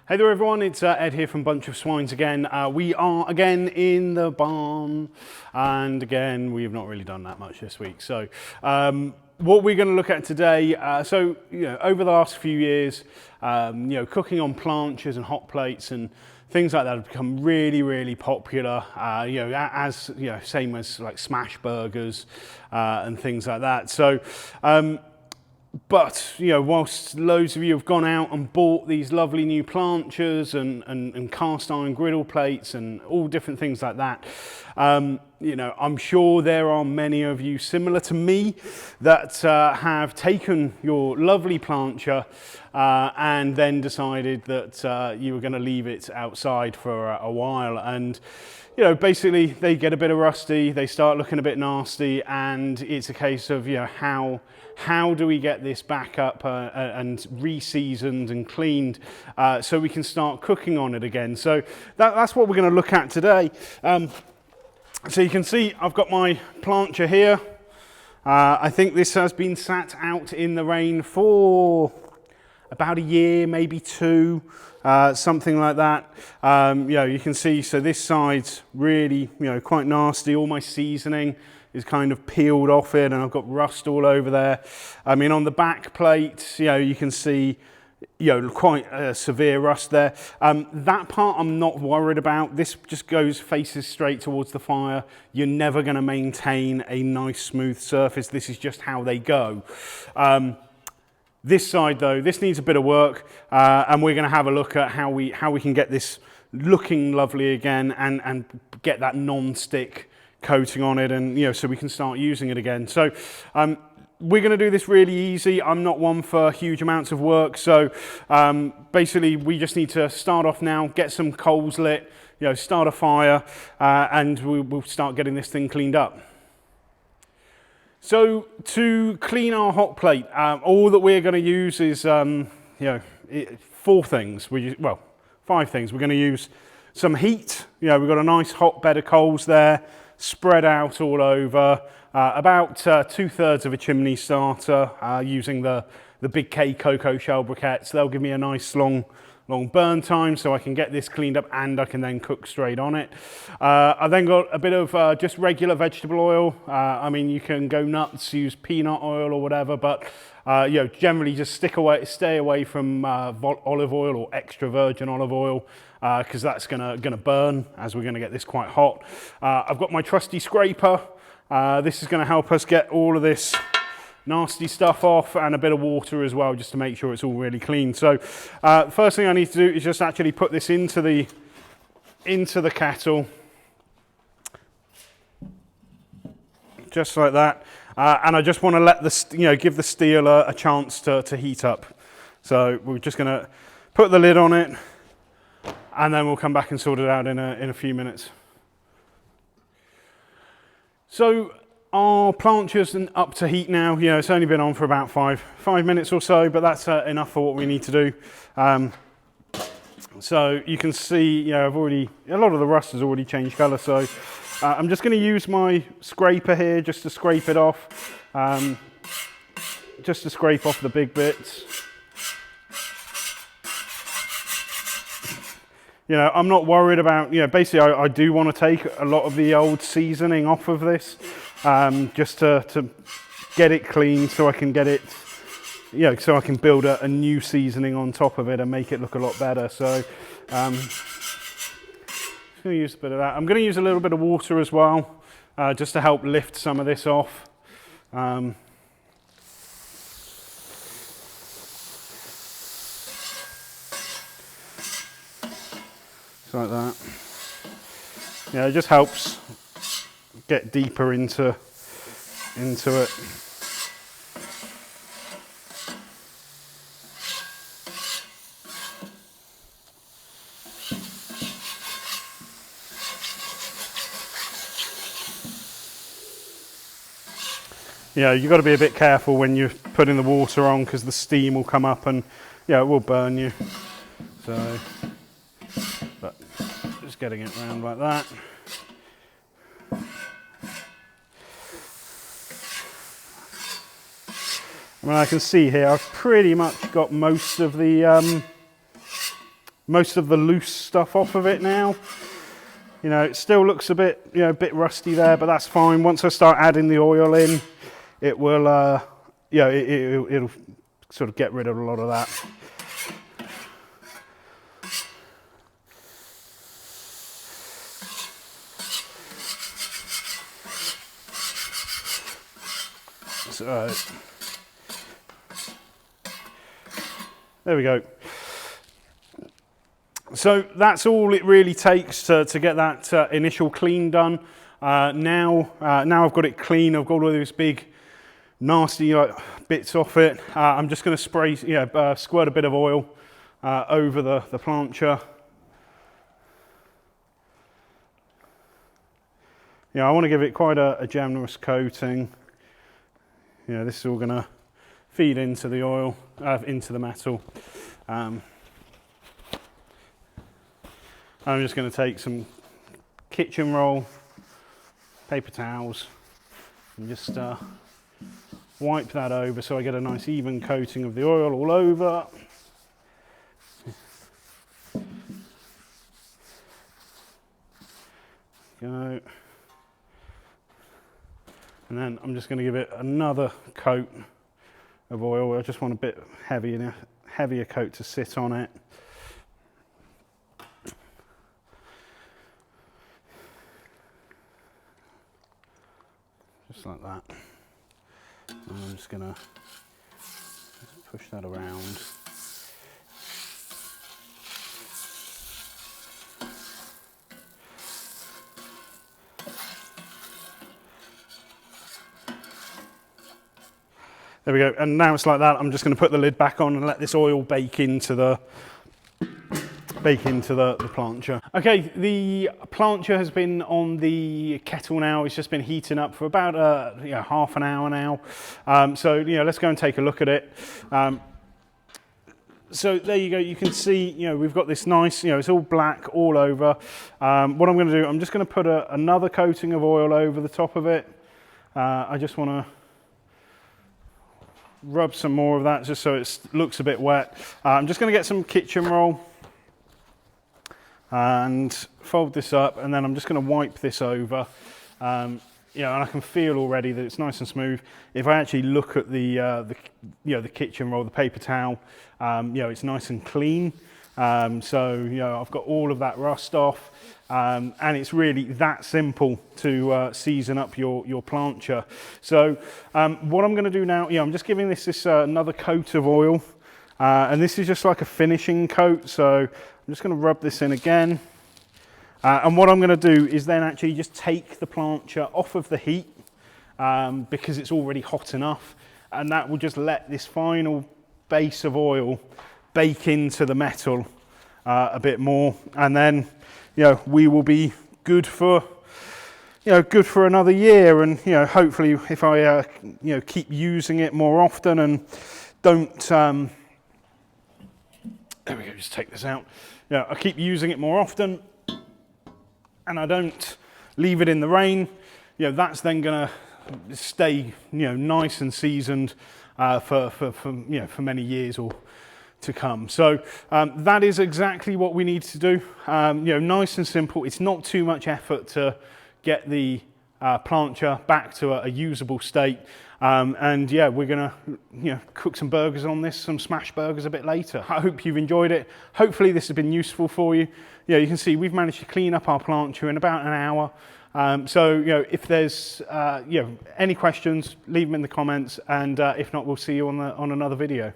Hey there everyone, it's Ed here from Bunch of Swines again. We are again in the barn, and again we have not really done that much this week. So what we're going to look at today, over the last few years, cooking on planchas and hot plates and things like that have become really popular. Same as like smash burgers and things like that. So. But, whilst loads of you have gone out and bought these lovely new planchas and cast iron griddle plates and all different things like that, I'm sure there are many of you similar to me that have taken your lovely plancha and then decided that you were going to leave it outside for a while. And basically they get a bit of rusty, they start looking a bit nasty, and it's a case of, how do we get this back up and re-seasoned and cleaned so we can start cooking on it again? So that's what we're going to look at today. So you can see I've got my plancha here. I think this has been sat out in the rain for about a year, maybe two, something like that. You can see, so this side's really, quite nasty. All my seasoning is kind of peeled off it, and I've got rust all over there. I mean, on the back plate, you can see, quite severe rust there. That part I'm not worried about. This just faces straight towards the fire. You're never going to maintain a nice smooth surface. This is just how they go. This side though, this needs a bit of work, and we're going to have a look at how we can get this looking lovely again and get that non-stick coating on it, and so we can start using it again. So we're going to do this really easy. I'm not one for huge amounts of work, so basically we just need to start off now, get some coals lit, start a fire, and we'll start getting this thing cleaned up. So to clean our hot plate, all that we're going to use is five things. We're going to use some heat. We've got a nice hot bed of coals there, spread out all over, about 2/3 of a chimney starter, using the Big K cocoa shell briquettes. They'll give me a nice long burn time so I can get this cleaned up and I can then cook straight on it. I then got a bit of just regular vegetable oil. I mean, you can go nuts, use peanut oil or whatever, but generally just stay away from olive oil or extra virgin olive oil, because that's gonna burn as we're gonna get this quite hot. I've got my trusty scraper. This is gonna help us get all of this nasty stuff off, and a bit of water as well, just to make sure it's all really clean. So first thing I need to do is just actually put this into the kettle, just like that. And I just want to let give the steel a chance to heat up. So we're just going to put the lid on it, and then we'll come back and sort it out in a few minutes. So our plancha's up to heat now. It's only been on for about five minutes or so, but that's enough for what we need to do. So you can see, a lot of the rust has already changed colour. So I'm just going to use my scraper here just to scrape it off, just to scrape off the big bits. I'm not worried about, basically I do want to take a lot of the old seasoning off of this, just to get it clean so I can get it, so I can build a new seasoning on top of it and make it look a lot better. So I'm going to use a bit of that. I'm going to use a little bit of water as well, just to help lift some of this off. So like that. It just helps get deeper into it. You've got to be a bit careful when you're putting the water on, because the steam will come up and it will burn you. So, but just getting it around like that. I mean, I can see here I've pretty much got most of the most of the loose stuff off of it now. You know, it still looks a bit, you know, a bit rusty there, but that's fine. Once I start adding the oil in, it will, you know, it'll sort of get rid of a lot of that. So, there we go. So that's all it really takes to get that initial clean done. Now I've got it clean, I've got all those big nasty bits off it. I'm just going to spray, squirt a bit of oil over the plancha. Yeah, I want to give it quite a generous coating. You know, this is all going to feed into the oil, into the metal. I'm just going to take some kitchen roll, paper towels, and just wipe that over so I get a nice even coating of the oil all over. Go. And then I'm just going to give it another coat of oil. I just want a bit heavier coat to sit on it. Just like that. And I'm just going to push that around. There we go, and now it's like that. I'm just going to put the lid back on and let this oil bake into the plancha. Okay, the plancha has been on the kettle now. It's just been heating up for about half an hour now. So let's go and take a look at it. So there you go. You can see, we've got this nice, it's all black all over. What I'm going to do, I'm just going to put another coating of oil over the top of it. I just want to rub some more of that just so it looks a bit wet. I'm just going to get some kitchen roll and fold this up, and then I'm just going to wipe this over. And I can feel already that it's nice and smooth. If I actually look at the kitchen roll, the paper towel, it's nice and clean. So I've got all of that rust off. And it's really that simple to season up your plancha. So what I'm going to do now, I'm just giving this another coat of oil, and this is just like a finishing coat. So I'm just going to rub this in again, and what I'm going to do is then actually just take the plancha off of the heat because it's already hot enough, and that will just let this final base of oil bake into the metal a bit more, and then we will be good for another year. And hopefully if I keep using it more often and don't there we go, just take this out. I keep using it more often and I don't leave it in the rain, that's then gonna stay nice and seasoned for many years or to come. So that is exactly what we need to do. Nice and simple. It's not too much effort to get the plancha back to a usable state. And we're gonna cook some burgers on this, some smash burgers a bit later. I hope you've enjoyed it. Hopefully this has been useful for you. You can see we've managed to clean up our plancha in about an hour. So if there's any questions, leave them in the comments, and if not, we'll see you on another video.